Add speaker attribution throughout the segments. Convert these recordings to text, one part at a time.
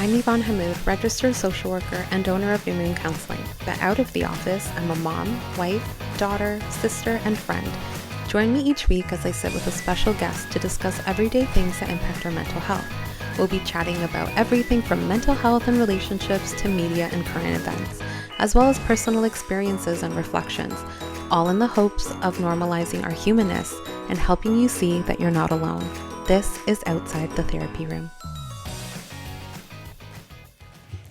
Speaker 1: I'm Ivonne Hamoud, registered social worker and owner of New Moon Counseling. But out of the office, I'm a mom, wife, daughter, sister, and friend. Join me each week as I sit with a special guest to discuss everyday things that impact our mental health. We'll be chatting about everything from mental health and relationships to media and current events, as well as personal experiences and reflections, all in the hopes of normalizing our humanness and helping you see that you're not alone. This is Outside the Therapy Room.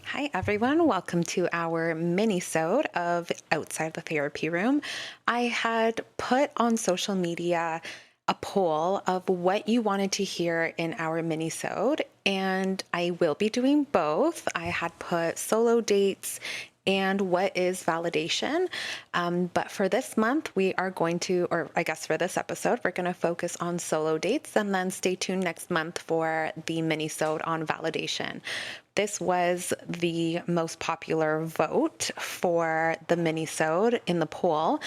Speaker 1: Hi everyone, welcome to our mini-sode of Outside the Therapy Room. I had put on social media a poll of what you wanted to hear in our mini-sode, and I will be doing both. I had put solo dates and what is validation. But for this month, we are going to, or I guess for this episode, we're going to focus on solo dates, and then stay tuned next month for the mini-sode on validation. This was the most popular vote for the mini-sode in the poll.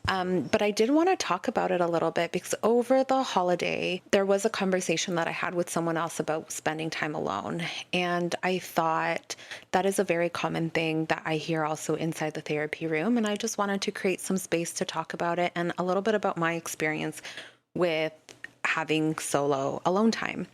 Speaker 1: But I did want to talk about it a little bit because over the holiday, there was a conversation that I had with someone else about spending time alone. And I thought that is a very common thing that I hear also inside the therapy room. And I just wanted to create some space to talk about it and a little bit about my experience with having solo alone time.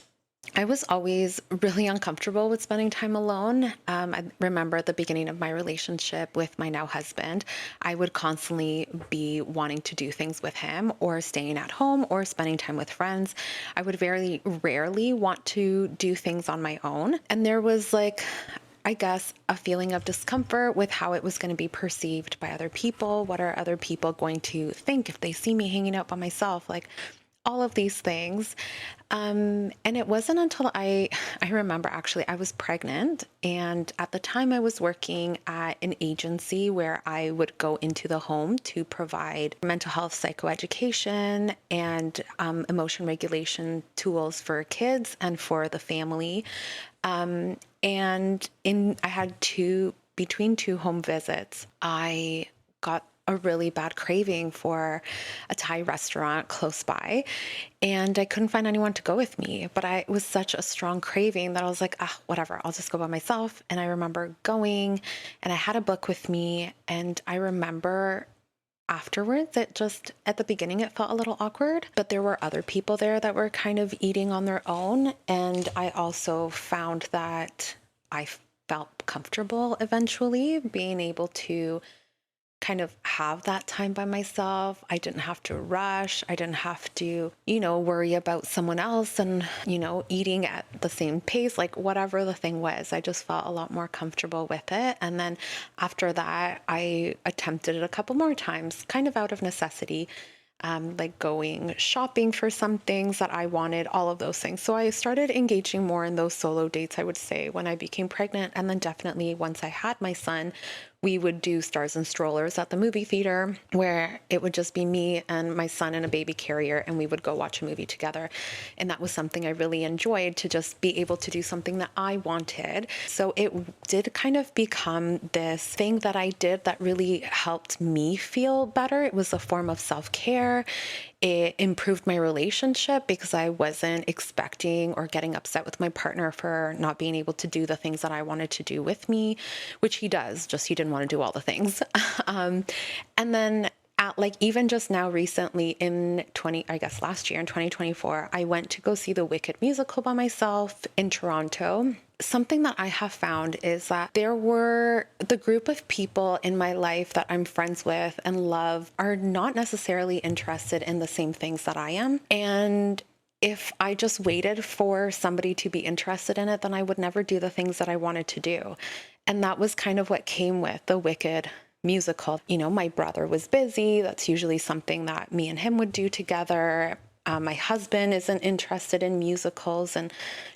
Speaker 1: I was always really uncomfortable with spending time alone. I remember at the beginning of my relationship with my now husband, I would constantly be wanting to do things with him or staying at home or spending time with friends. I would very rarely want to do things on my own. And there was I guess, a feeling of discomfort with how it was going to be perceived by other people. What are other people going to think if they see me hanging out by myself? All of these things. And it wasn't until I remember actually I was pregnant, and at the time I was working at an agency where I would go into the home to provide mental health psychoeducation and emotion regulation tools for kids and for the family. I had between two home visits, I got a really bad craving for a Thai restaurant close by, and I couldn't find anyone to go with me. But it was such a strong craving that I was like, whatever, I'll just go by myself. And I remember going, and I had a book with me, and I remember afterwards, at the beginning, it felt a little awkward, but there were other people there that were kind of eating on their own. And I also found that I felt comfortable eventually being able to kind of have that time by myself. I didn't have to rush. I didn't have to, worry about someone else and, eating at the same pace, whatever the thing was. I just felt a lot more comfortable with it. And then after that, I attempted it a couple more times, kind of out of necessity, going shopping for some things that I wanted, all of those things. So I started engaging more in those solo dates, I would say, when I became pregnant. And then definitely once I had my son, we would do Stars and Strollers at the movie theater, where it would just be me and my son in a baby carrier, and we would go watch a movie together. And that was something I really enjoyed, to just be able to do something that I wanted. So it did kind of become this thing that I did that really helped me feel better. It was a form of self-care. It improved my relationship because I wasn't expecting or getting upset with my partner for not being able to do the things that I wanted to do with me, which he does, just he didn't want to do all the things. And then even just now recently last year in 2024, I went to go see the Wicked musical by myself in Toronto. Something that I have found is that there were the group of people in my life that I'm friends with and love are not necessarily interested in the same things that I am. And if I just waited for somebody to be interested in it, then I would never do the things that I wanted to do. And that was kind of what came with the Wicked musical. My brother was busy. That's usually something that me and him would do together. My husband isn't interested in musicals and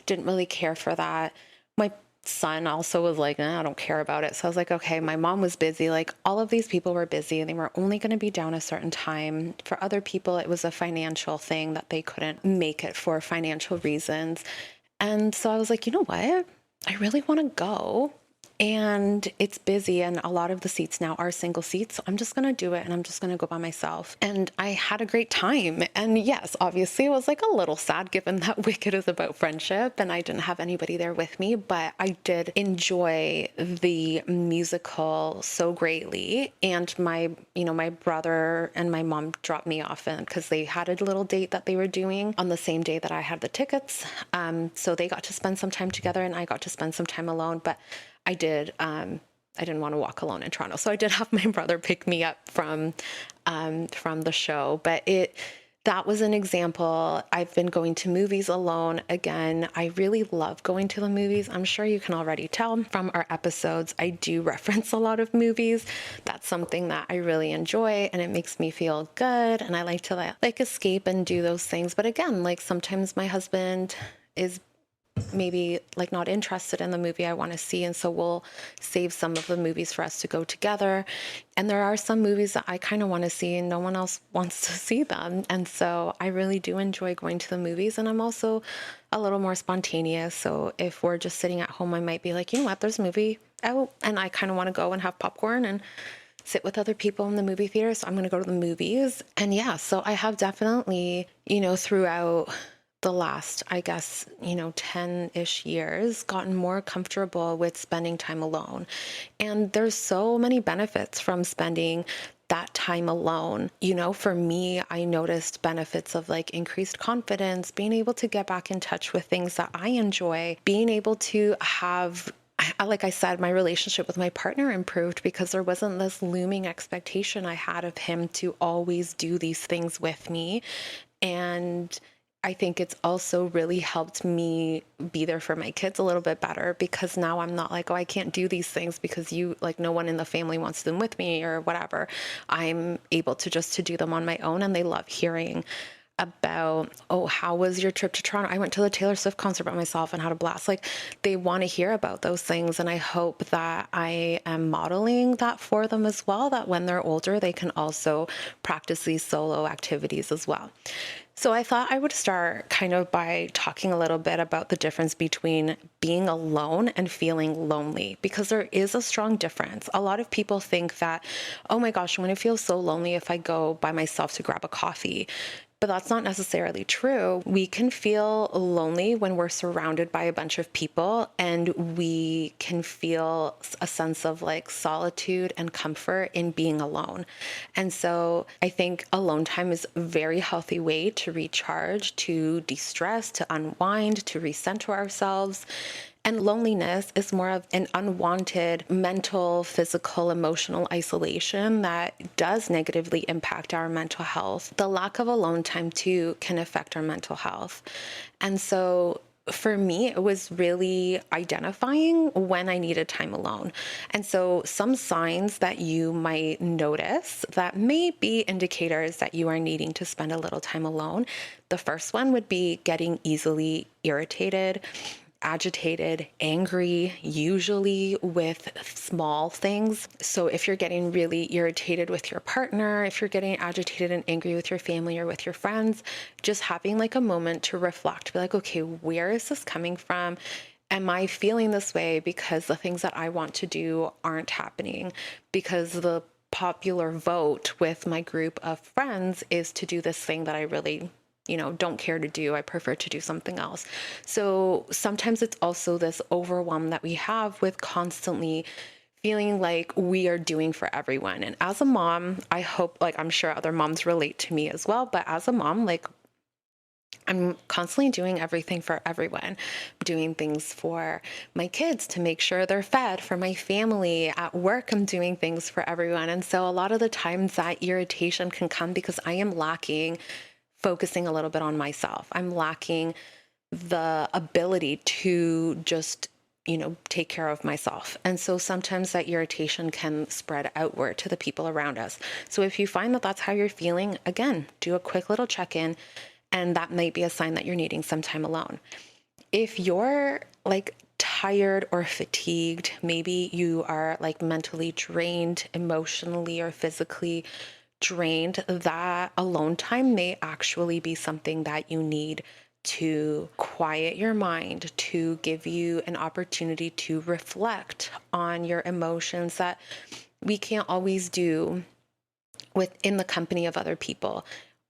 Speaker 1: didn't really care for that. My son also was like, I don't care about it. So I was like, okay, my mom was busy. All of these people were busy and they were only going to be down a certain time. For other people, it was a financial thing that they couldn't make it for financial reasons. And so I was like, you know what? I really want to go. and it's busy, and a lot of the seats now are single seats. So I'm just going to do it, and I'm just going to go by myself. And I had a great time. And yes, obviously it was like a little sad given that Wicked is about friendship and I didn't have anybody there with me, but I did enjoy the musical so greatly. And my brother and my mom dropped me off because they had a little date that they were doing on the same day that I had the tickets. So they got to spend some time together and I got to spend some time alone. But I didn't want to walk alone in Toronto. So I did have my brother pick me up from the show, but that was an example. I've been going to movies alone again. I really love going to the movies. I'm sure you can already tell from our episodes. I do reference a lot of movies. That's something that I really enjoy and it makes me feel good. And I like to like escape and do those things. But again, like sometimes my husband is maybe like not interested in the movie I want to see, and so we'll save some of the movies for us to go together. And there are some movies that I kind of want to see and no one else wants to see them, and so I really do enjoy going to the movies. And I'm also a little more spontaneous, so if we're just sitting at home I might be like, you know what, there's a movie out and I kind of want to go and have popcorn and sit with other people in the movie theater, so I'm going to go to the movies. And yeah, so I have definitely, throughout the last, I guess, 10-ish years, gotten more comfortable with spending time alone. And there's so many benefits from spending that time alone. For me, I noticed benefits of like increased confidence, being able to get back in touch with things that I enjoy, being able to have, like I said, my relationship with my partner improved because there wasn't this looming expectation I had of him to always do these things with me. And I think it's also really helped me be there for my kids a little bit better, because now I'm not like, oh, I can't do these things because no one in the family wants them with me or whatever. I'm able to do them on my own, and they love hearing about, oh, how was your trip to Toronto? I went to the Taylor Swift concert by myself and had a blast. Like, they want to hear about those things. And I hope that I am modeling that for them as well, that when they're older, they can also practice these solo activities as well. So I thought I would start kind of by talking a little bit about the difference between being alone and feeling lonely, because there is a strong difference. A lot of people think that, oh my gosh, I'm going to feel so lonely if I go by myself to grab a coffee. But that's not necessarily true. We can feel lonely when we're surrounded by a bunch of people, and we can feel a sense of like solitude and comfort in being alone. And so I think alone time is a very healthy way to recharge, to de-stress, to unwind, to recenter ourselves. And loneliness is more of an unwanted mental, physical, emotional isolation that does negatively impact our mental health. The lack of alone time, too, can affect our mental health. And so for me, it was really identifying when I needed time alone. And so some signs that you might notice that may be indicators that you are needing to spend a little time alone. The first one would be getting easily irritated, agitated, angry, usually with small things. So if you're getting really irritated with your partner, if you're getting agitated and angry with your family or with your friends, just having like a moment to reflect, be like, okay, where is this coming from? Am I feeling this way because the things that I want to do aren't happening? Because the popular vote with my group of friends is to do this thing that I really don't care to do. I prefer to do something else. So sometimes it's also this overwhelm that we have with constantly feeling like we are doing for everyone. And as a mom, I hope, like, I'm sure other moms relate to me as well, but as a mom, like, I'm constantly doing everything for everyone. I'm doing things for my kids to make sure they're fed, for my family. At work, I'm doing things for everyone. And so a lot of the times that irritation can come because I am lacking focusing a little bit on myself. I'm lacking the ability to just, take care of myself. And so sometimes that irritation can spread outward to the people around us. So if you find that that's how you're feeling, again, do a quick little check-in, and that might be a sign that you're needing some time alone. If you're like tired or fatigued, maybe you are like mentally drained, emotionally or physically drained, that alone time may actually be something that you need to quiet your mind, to give you an opportunity to reflect on your emotions that we can't always do within the company of other people.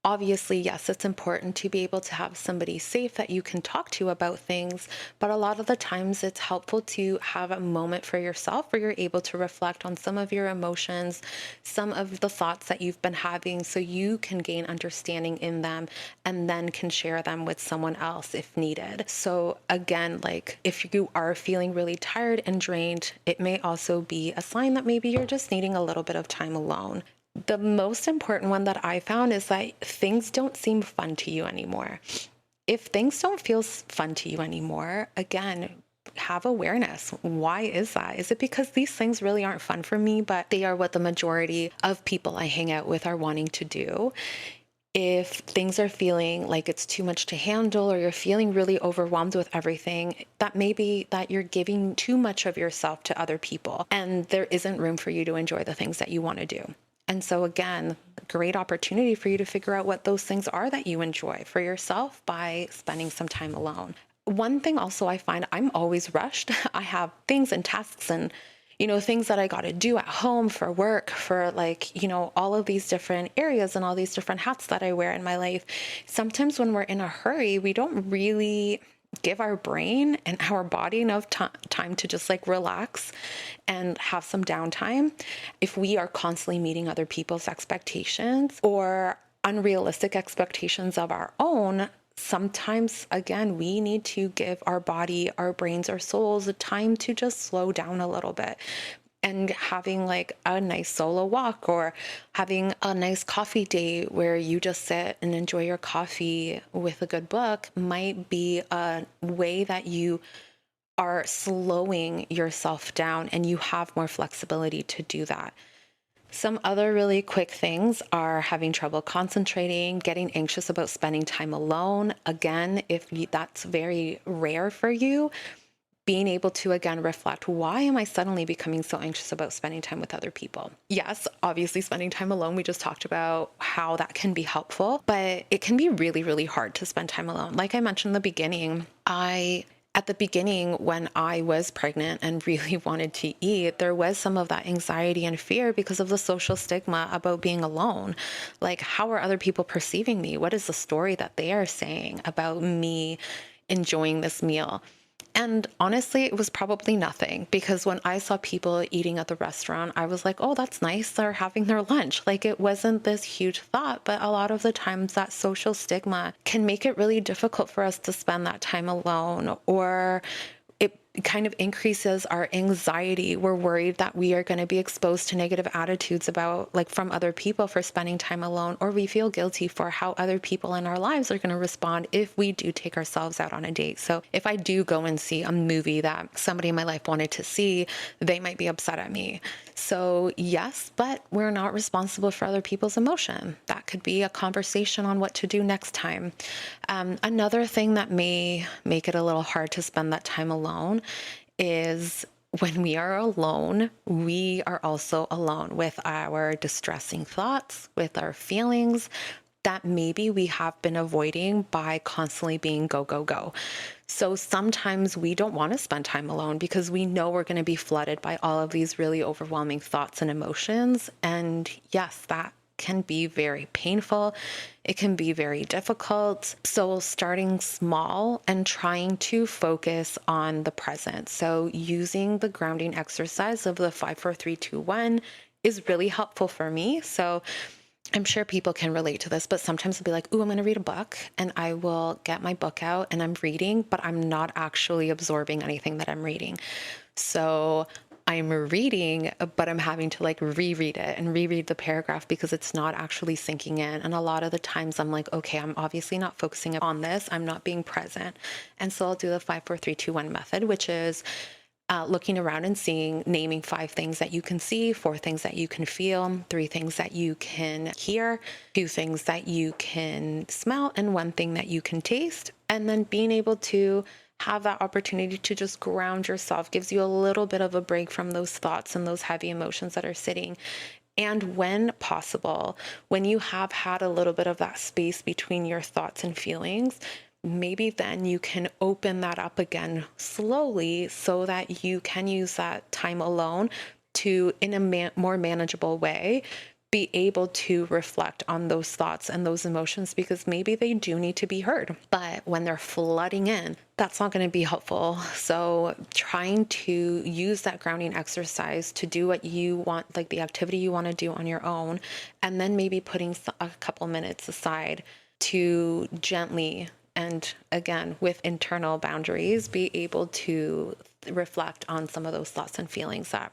Speaker 1: Obviously, yes, it's important to be able to have somebody safe that you can talk to about things, but a lot of the times it's helpful to have a moment for yourself where you're able to reflect on some of your emotions, some of the thoughts that you've been having, so you can gain understanding in them and then can share them with someone else if needed. So again, like if you are feeling really tired and drained, it may also be a sign that maybe you're just needing a little bit of time alone. The most important one that I found is that things don't seem fun to you anymore. If things don't feel fun to you anymore, again, have awareness. Why is that? Is it because these things really aren't fun for me, but they are what the majority of people I hang out with are wanting to do? If things are feeling like it's too much to handle, or you're feeling really overwhelmed with everything, that may be that you're giving too much of yourself to other people and there isn't room for you to enjoy the things that you want to do. And so again, great opportunity for you to figure out what those things are that you enjoy for yourself by spending some time alone. One thing also I find, I'm always rushed. I have things and tasks and things that I got to do at home for work, for all of these different areas and all these different hats that I wear in my life. Sometimes when we're in a hurry, we don't really give our brain and our body enough time to just relax and have some downtime. If we are constantly meeting other people's expectations or unrealistic expectations of our own, sometimes, again, we need to give our body, our brains, our souls the time to just slow down a little bit. And having a nice solo walk or having a nice coffee date where you just sit and enjoy your coffee with a good book might be a way that you are slowing yourself down and you have more flexibility to do that. Some other really quick things are having trouble concentrating, getting anxious about spending time alone. Again, if that's very rare for you, being able to, again, reflect, why am I suddenly becoming so anxious about spending time with other people? Yes, obviously spending time alone, we just talked about how that can be helpful, but it can be really, really hard to spend time alone. Like I mentioned in the beginning, at the beginning, when I was pregnant and really wanted to eat, there was some of that anxiety and fear because of the social stigma about being alone. Like, how are other people perceiving me? What is the story that they are saying about me enjoying this meal? And honestly, it was probably nothing, because when I saw people eating at the restaurant, I was like, oh, that's nice. They're having their lunch. It wasn't this huge thought, but a lot of the times that social stigma can make it really difficult for us to spend that time alone, or it kind of increases our anxiety. We're worried that we are going to be exposed to negative attitudes about from other people for spending time alone, or we feel guilty for how other people in our lives are going to respond if we do take ourselves out on a date. So if I do go and see a movie that somebody in my life wanted to see, they might be upset at me. So yes, but we're not responsible for other people's emotion. That could be a conversation on what to do next time. Another thing that may make it a little hard to spend that time alone is when we are alone, we are also alone with our distressing thoughts, with our feelings that maybe we have been avoiding by constantly being go, go, go. So sometimes we don't want to spend time alone because we know we're going to be flooded by all of these really overwhelming thoughts and emotions. And yes, that can be very painful. It can be very difficult. So starting small and trying to focus on the present. So using the grounding exercise of the 5, 4, 3, 2, 1 is really helpful for me. So I'm sure people can relate to this, but sometimes I'll be like, ooh, I'm going to read a book, and I will get my book out and I'm reading, but I'm not actually absorbing anything that I'm reading. So I'm reading, but I'm having to reread it and reread the paragraph because it's not actually sinking in. And a lot of the times I'm like, okay, I'm obviously not focusing on this. I'm not being present. And so I'll do the 5, 4, 3, 2, 1 method, which is looking around and naming 5 things that you can see, 4 things that you can feel, 3 things that you can hear, 2 things that you can smell, and 1 thing that you can taste. And then being able to have that opportunity to just ground yourself gives you a little bit of a break from those thoughts and those heavy emotions that are sitting. And when possible, when you have had a little bit of that space between your thoughts and feelings, maybe then you can open that up again slowly so that you can use that time alone to, in a more manageable way, be able to reflect on those thoughts and those emotions, because maybe they do need to be heard. But when they're flooding in, that's not going to be helpful. So trying to use that grounding exercise to do what you want, like the activity you want to do on your own, and then maybe putting a couple minutes aside to gently, and again, with internal boundaries, be able to reflect on some of those thoughts and feelings that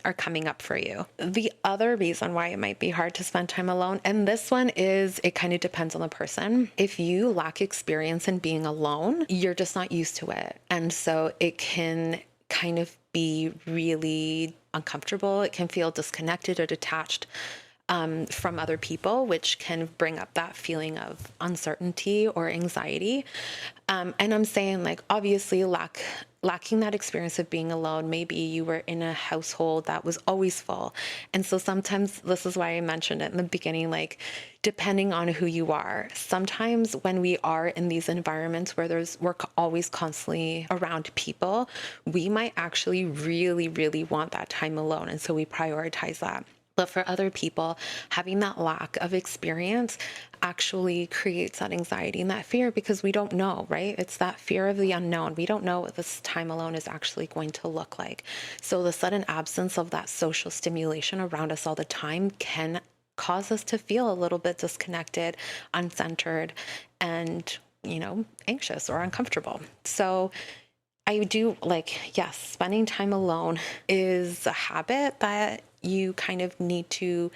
Speaker 1: are coming up for you. The other reason why it might be hard to spend time alone, and this one is, it kind of depends on the person. If you lack experience in being alone, you're just not used to it. And so it can kind of be really uncomfortable. It can feel disconnected or detached from other people, which can bring up that feeling of uncertainty or anxiety. And I'm saying, like, obviously lacking that experience of being alone, maybe you were in a household that was always full. And so sometimes, this is why I mentioned it in the beginning, like, depending on who you are, sometimes when we are in these environments where we're always constantly around people, we might actually really, really want that time alone. And so we prioritize that. But for other people, having that lack of experience actually creates that anxiety and that fear, because we don't know, right? It's that fear of the unknown. We don't know what this time alone is actually going to look like. So the sudden absence of that social stimulation around us all the time can cause us to feel a little bit disconnected, uncentered, and, anxious or uncomfortable. So I do, like, yes, spending time alone is a habit that you kind of need to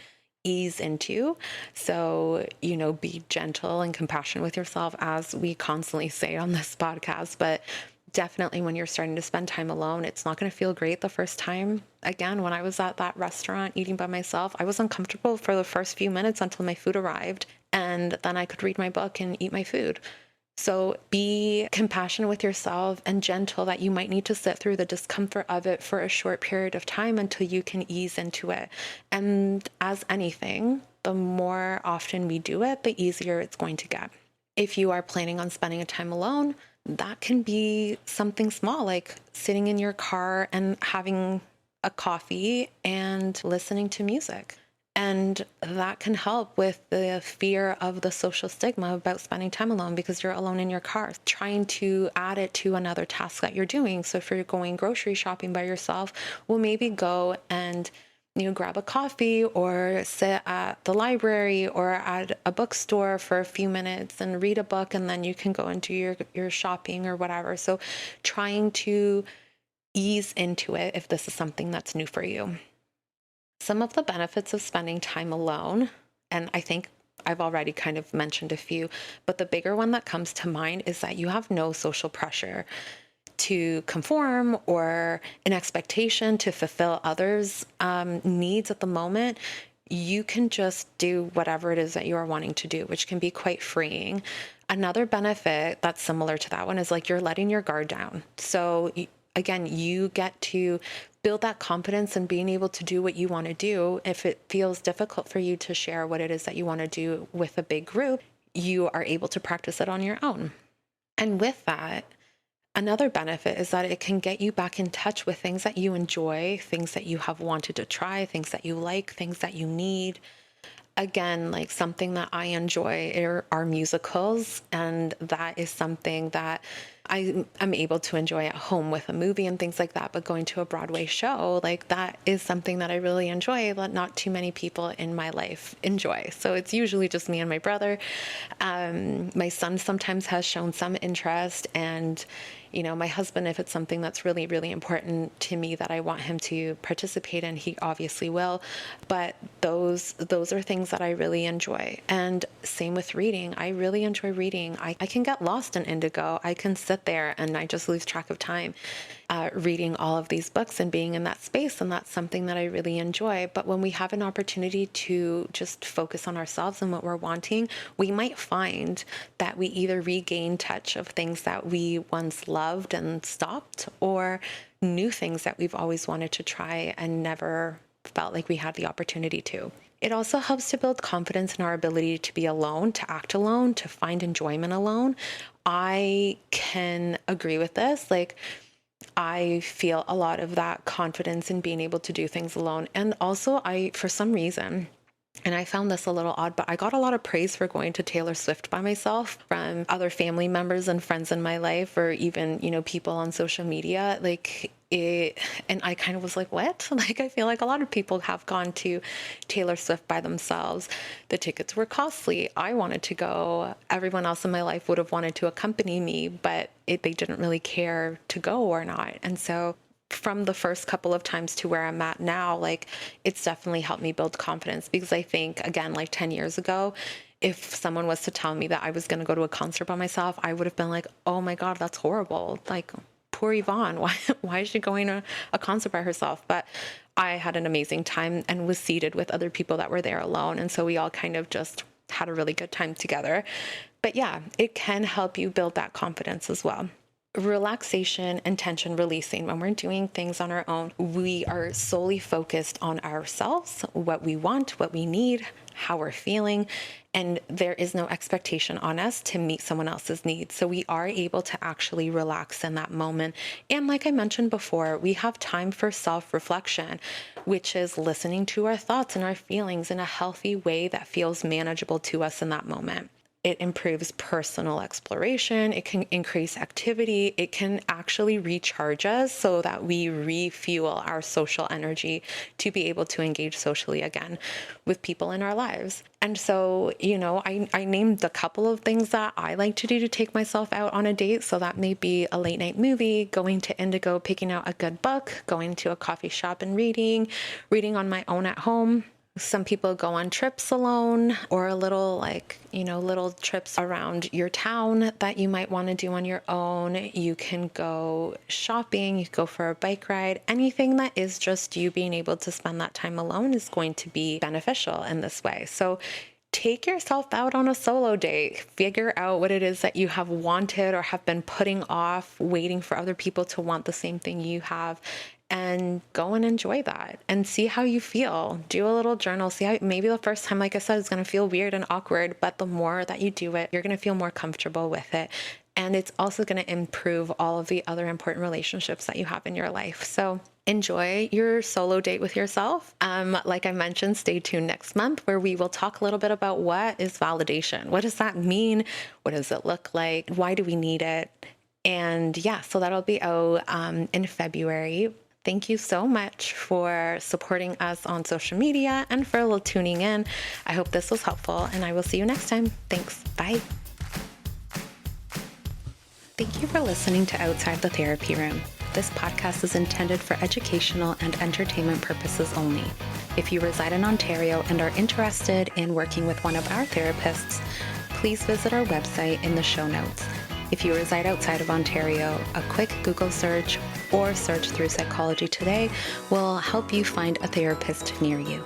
Speaker 1: ease into. So, be gentle and compassionate with yourself, as we constantly say on this podcast. But definitely when you're starting to spend time alone, it's not going to feel great the first time. Again, when I was at that restaurant eating by myself, I was uncomfortable for the first few minutes until my food arrived. And then I could read my book and eat my food. So be compassionate with yourself and gentle that you might need to sit through the discomfort of it for a short period of time until you can ease into it. And as anything, the more often we do it, the easier it's going to get. If you are planning on spending a time alone, that can be something small, like sitting in your car and having a coffee and listening to music. And that can help with the fear of the social stigma about spending time alone, because you're alone in your car, trying to add it to another task that you're doing. So if you're going grocery shopping by yourself, well, maybe go and grab a coffee or sit at the library or at a bookstore for a few minutes and read a book, and then you can go and do your shopping or whatever. So trying to ease into it if this is something that's new for you. Some of the benefits of spending time alone, and I think I've already kind of mentioned a few, but the bigger one that comes to mind is that you have no social pressure to conform or an expectation to fulfill others' needs at the moment. You can just do whatever it is that you are wanting to do, which can be quite freeing. Another benefit that's similar to that one is, like, you're letting your guard down. So again, you get to build that confidence in being able to do what you want to do. If it feels difficult for you to share what it is that you want to do with a big group, you are able to practice it on your own. And with that, another benefit is that it can get you back in touch with things that you enjoy, things that you have wanted to try, things that you like, things that you need. Again, like, something that I enjoy are musicals, and that is something that I'm able to enjoy at home with a movie and things like that. But going to a Broadway show, like, that is something that I really enjoy, that not too many people in my life enjoy. So it's usually just me and my brother. My son sometimes has shown some interest, and my husband, if it's something that's really, really important to me that I want him to participate in, he obviously will. But those are things that I really enjoy. And same with reading. I really enjoy reading. I can get lost in indigo. I can sit there and I just lose track of time reading all of these books and being in that space. And that's something that I really enjoy. But when we have an opportunity to just focus on ourselves and what we're wanting, we might find that we either regain touch of things that we once loved and stopped, or new things that we've always wanted to try and never felt like we had the opportunity to. It also helps to build confidence in our ability to be alone, to act alone, to find enjoyment alone. I can agree with this. Like, I feel a lot of that confidence in being able to do things alone. And also, for some reason, and I found this a little odd, but I got a lot of praise for going to Taylor Swift by myself from other family members and friends in my life, or even, people on social media. And I kind of was like, what? Like, I feel like a lot of people have gone to Taylor Swift by themselves. The tickets were costly. I wanted to go. Everyone else in my life would have wanted to accompany me, but they didn't really care to go or not. And so from the first couple of times to where I'm at now, like, it's definitely helped me build confidence, because I think, again, like 10 years ago, if someone was to tell me that I was going to go to a concert by myself, I would have been like, oh my God, that's horrible. Like, poor Ivonne, why is she going to a concert by herself? But I had an amazing time and was seated with other people that were there alone. And so we all kind of just had a really good time together. But yeah, it can help you build that confidence as well. Relaxation and tension releasing. When we're doing things on our own, we are solely focused on ourselves, what we want, what we need, how we're feeling, and there is no expectation on us to meet someone else's needs. So we are able to actually relax in that moment. And like I mentioned before, we have time for self-reflection, which is listening to our thoughts and our feelings in a healthy way that feels manageable to us in that moment. It improves personal exploration. It can increase activity. It can actually recharge us so that we refuel our social energy to be able to engage socially again with people in our lives. And so, I named a couple of things that I like to do to take myself out on a date. So that may be a late night movie, going to Indigo, picking out a good book, going to a coffee shop and reading on my own at home. Some people go on trips alone, or little trips around your town that you might want to do on your own. You can go shopping, you can go for a bike ride. Anything that is just you being able to spend that time alone is going to be beneficial in this way. So take yourself out on a solo date. Figure out what it is that you have wanted or have been putting off, waiting for other people to want the same thing you have, and go and enjoy that and see how you feel. Do a little journal. See how maybe the first time, like I said, it's going to feel weird and awkward, but the more that you do it, you're going to feel more comfortable with it. And it's also going to improve all of the other important relationships that you have in your life. So enjoy your solo date with yourself. Like I mentioned, stay tuned next month where we will talk a little bit about what is validation. What does that mean? What does it look like? Why do we need it? And yeah, so that'll be out in February. Thank you so much for supporting us on social media and for tuning in. I hope this was helpful, and I will see you next time. Thanks. Bye. Thank you for listening to Outside the Therapy Room. This podcast is intended for educational and entertainment purposes only. If you reside in Ontario and are interested in working with one of our therapists, please visit our website in the show notes. If you reside outside of Ontario, a quick Google search or search through Psychology Today will help you find a therapist near you.